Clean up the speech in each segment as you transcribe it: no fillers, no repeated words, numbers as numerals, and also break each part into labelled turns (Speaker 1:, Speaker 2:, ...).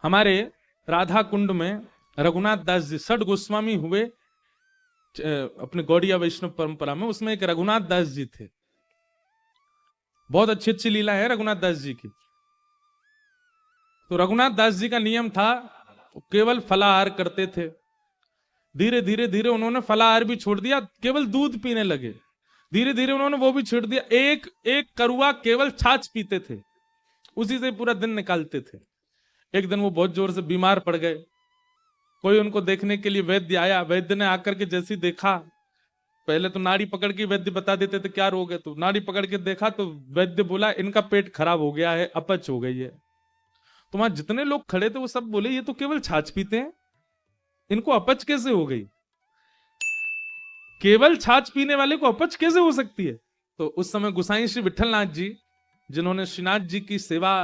Speaker 1: हमारे राधा कुंड में रघुनाथ दास जी षड गोस्वामी हुए अपने गौड़िया वैष्णव परंपरा में, उसमें एक रघुनाथ दास जी थे। बहुत अच्छी अच्छी लीला है रघुनाथ दास जी की। तो रघुनाथ दास जी का नियम था, केवल फलाहार करते थे। धीरे धीरे धीरे उन्होंने फलाहार भी छोड़ दिया, केवल दूध पीने लगे। धीरे धीरे उन्होंने वो भी छोड़ दिया, एक एक करुआ केवल छाछ पीते थे, उसी से पूरा दिन निकालते थे। एक दिन वो बहुत जोर से बीमार पड़ गए। कोई उनको देखने के लिए वैद्य आया। वैद्य ने आकर के जैसे ही देखा, पहले तो नाड़ी पकड़ के वैद्य बता देते थे क्या रोग है, तो नाड़ी पकड़ के देखा तो वैद्य बोला इनका पेट खराब हो गया है, अपच हो गई है। तो वहां जितने लोग खड़े थे वो सब बोले ये तो केवल छाछ पीते हैं, इनको अपच कैसे हो गई? केवल छाछ पीने वाले को अपच कैसे हो सकती है? तो उस समय गोसाई श्री विठलनाथ जी, जिन्होंने श्रीनाथ जी की सेवा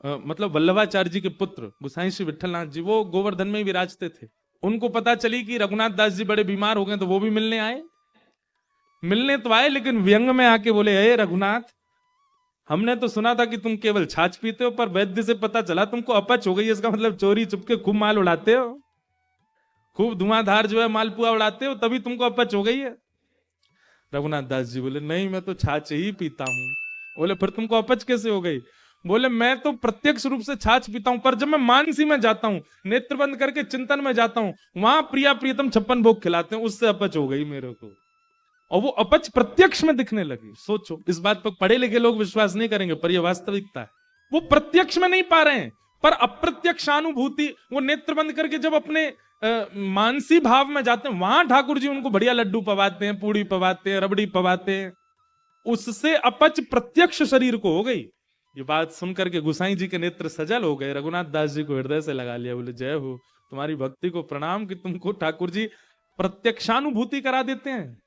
Speaker 1: मतलब वल्लभाचार्य जी के पुत्र गोसाई श्री विठलनाथ जी, वो गोवर्धन में विराजते थे। उनको पता चली कि रघुनाथ दास जी बड़े बीमार हो गए, तो वो भी मिलने आए। मिलने तो आए, लेकिन व्यंग में आके बोले हे रघुनाथ, हमने तो सुना था कि तुम केवल छाछ पीते हो, पर वैद्य से पता चला तुमको अपच हो गई है। इसका मतलब चोरी चुपके खूब माल उड़ाते हो, खूब धुआंधार जो है मालपुआ उड़ाते हो, तभी तुमको अपच हो गई है। रघुनाथ दास जी बोले नहीं, मैं तो छाछ ही पीता हूं। बोले फिर तुमको अपच कैसे हो गई? बोले मैं तो प्रत्यक्ष रूप से छाछ पीता हूं, पर जब मैं मानसी में जाता हूं, नेत्र बंद करके चिंतन में जाता हूं, वहां प्रिया प्रियतम 56 भोग खिलाते हैं, उससे अपच हो गई मेरे को। और वो अपच प्रत्यक्ष में दिखने लगी। सोचो, इस बात पर पढ़े लिखे लोग विश्वास नहीं करेंगे, पर यह वास्तविकता है। वो प्रत्यक्ष में नहीं पा रहे हैं, पर अप्रत्यक्षानुभूति, वो नेत्र बंद करके जब अपने मानसी भाव में जाते हैं, वहां ठाकुर जी उनको बढ़िया लड्डू पवाते हैं, पूड़ी पवाते हैं, रबड़ी पवाते हैं, उससे अपच प्रत्यक्ष शरीर को हो गई। ये बात सुनकर के गोसाई जी के नेत्र सजल हो गए। रघुनाथ दास जी को हृदय से लगा लिया, बोले जय हो, तुम्हारी भक्ति को प्रणाम कि तुमको ठाकुर जी प्रत्यक्षानुभूति करा देते हैं।